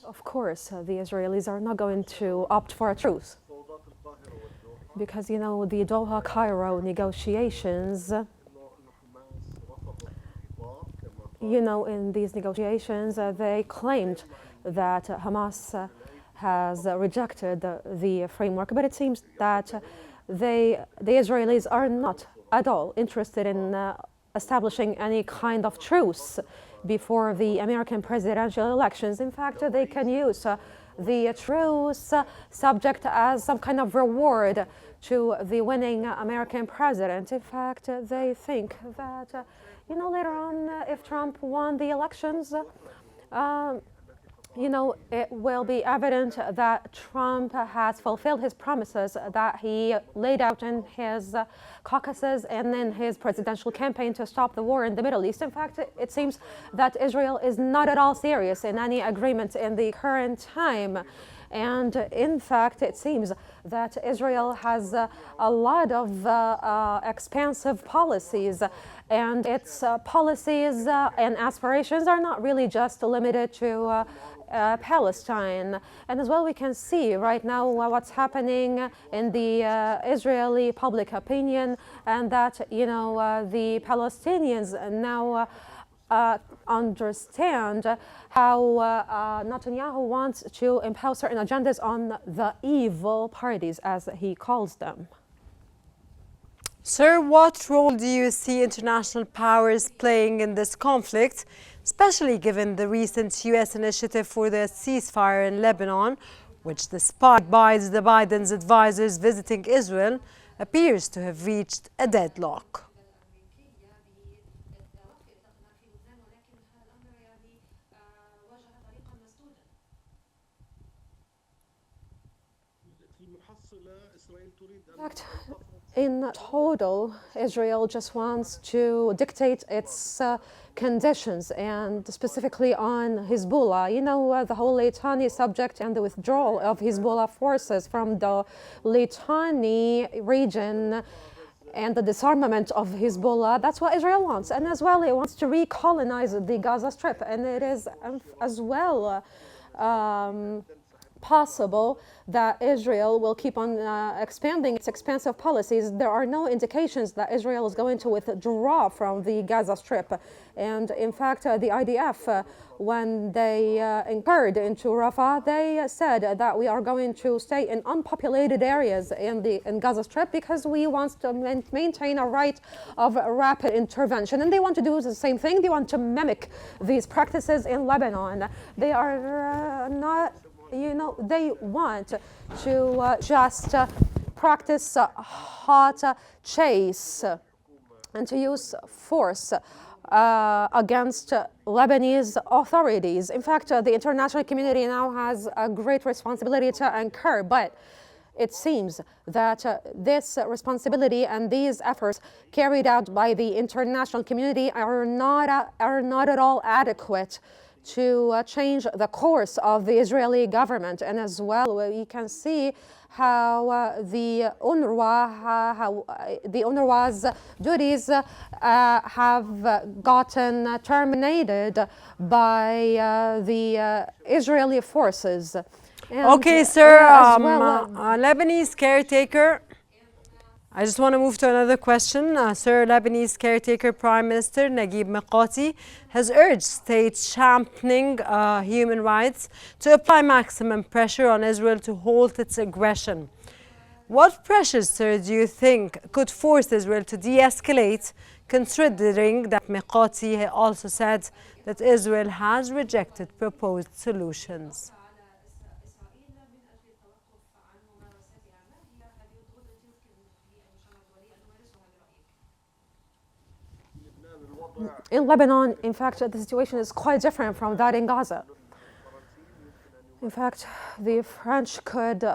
Of course, the Israelis are not going to opt for a truce because, you know, the Doha-Cairo negotiations, you know, in these negotiations, they claimed that Hamas has rejected the framework, but it seems that the Israelis are not at all interested in establishing any kind of truce before the American presidential elections. In fact, they can use the truce subject as some kind of reward to the winning American president. In fact, they think that, you know, later on, if Trump won the elections, you know, it will be evident that Trump has fulfilled his promises that he laid out in his caucuses and in his presidential campaign to stop the war in the Middle East. In fact, it seems that Israel is not at all serious in any agreement in the current time. And in fact, it seems that Israel has a lot of expansive policies, and its policies and aspirations are not really just limited to Palestine. And as well, we can see right now what's happening in the Israeli public opinion, and that, you know, the Palestinians now understand how Netanyahu wants to impose certain agendas on the evil parties, as he calls them. Sir, what role do you see international powers playing in this conflict, especially given the recent U.S. initiative for the ceasefire in Lebanon, which, despite the Biden's advisors visiting Israel, appears to have reached a deadlock? In fact, in total, Israel just wants to dictate its conditions, and specifically on Hezbollah. You know, the whole Litani subject and the withdrawal of Hezbollah forces from the Litani region and the disarmament of Hezbollah, that's what Israel wants. And as well, it wants to recolonize the Gaza Strip, and it is as well possible that Israel will keep on expanding its expansive policies. There are no indications that Israel is going to withdraw from the Gaza Strip. And in fact, the IDF, when they incurred into Rafah, they said that we are going to stay in unpopulated areas in Gaza Strip because we want to maintain a right of rapid intervention. And they want to do the same thing. They want to mimic these practices in Lebanon. They are not, you know, they want to just practice hot chase and to use force against Lebanese authorities. In fact, the international community now has a great responsibility to incur, but it seems that this responsibility and these efforts carried out by the international community are not at all adequate to change the course of the Israeli government. And as well, we can see how the UNRWA's duties have gotten terminated by the Israeli forces. And okay, sir, Lebanese caretaker. I just want to move to another question. Sir, Lebanese caretaker Prime Minister Naguib Mikati has urged states championing human rights to apply maximum pressure on Israel to halt its aggression. What pressures, sir, do you think could force Israel to de-escalate, considering that Mikati also said that Israel has rejected proposed solutions? In Lebanon, in fact, the situation is quite different from that in Gaza. In fact, the French could,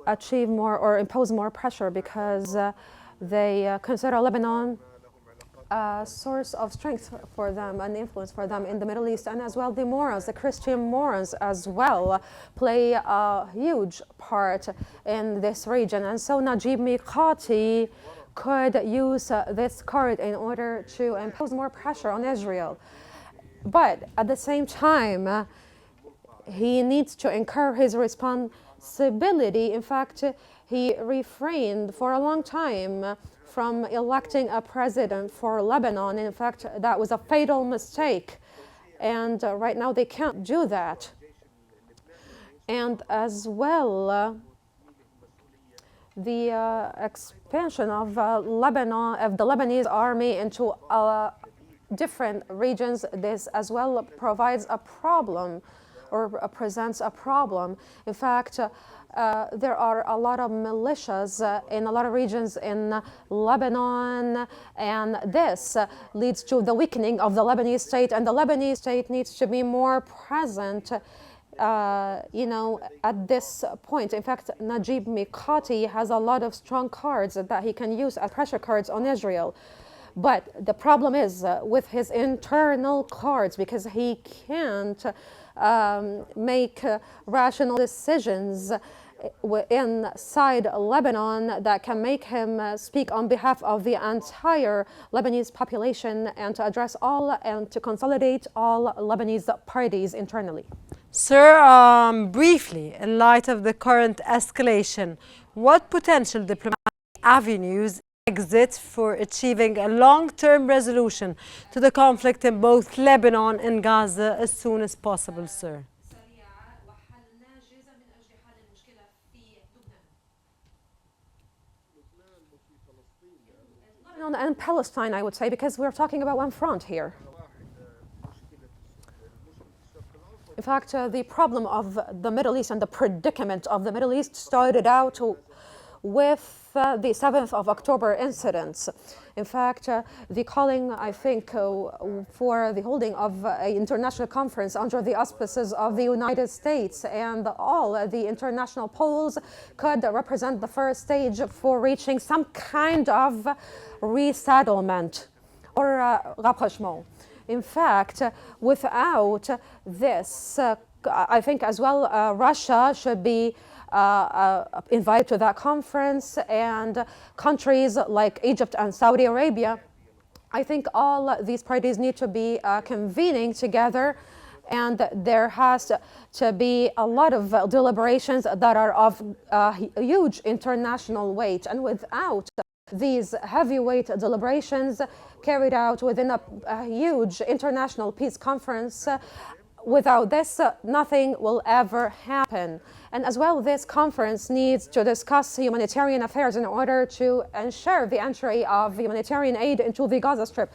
achieve more or impose more pressure because they consider Lebanon a source of strength for them and influence for them in the Middle East. And as well, the Morons, the Christian Morons as well, play a huge part in this region. And so Naguib Mikati could use this card in order to impose more pressure on Israel. But at the same time, he needs to incur his responsibility. In fact, he refrained for a long time from electing a president for Lebanon. In fact, that was a fatal mistake. And right now they can't do that. And as well, the expansion of Lebanon, of the Lebanese army into different regions, this as well provides a problem or presents a problem. In fact, there are a lot of militias in a lot of regions in Lebanon, and this leads to the weakening of the Lebanese state, and the Lebanese state needs to be more present at this point. In fact, Najib Mikati has a lot of strong cards that he can use as pressure cards on Israel. But the problem is with his internal cards, because he can't make rational decisions inside Lebanon that can make him speak on behalf of the entire Lebanese population and to address all and to consolidate all Lebanese parties internally. Sir, briefly, in light of the current escalation, what potential diplomatic avenues exist for achieving a long-term resolution to the conflict in both Lebanon and Gaza as soon as possible, sir? And Palestine, I would say, because we're talking about one front here. In fact, the problem of the Middle East and the predicament of the Middle East started out with the 7th of October incidents. In fact, the calling, I think, for the holding of an international conference under the auspices of the United States and all the international polls could represent the first stage for reaching some kind of resettlement or rapprochement. In fact, without this, I think as well Russia should be invited to that conference, and countries like Egypt and Saudi Arabia. I think all these parties need to be convening together, and there has to be a lot of deliberations that are of huge international weight. And without these heavyweight deliberations carried out within a huge international peace conference, without this, nothing will ever happen. And as well, this conference needs to discuss humanitarian affairs in order to ensure the entry of humanitarian aid into the Gaza Strip.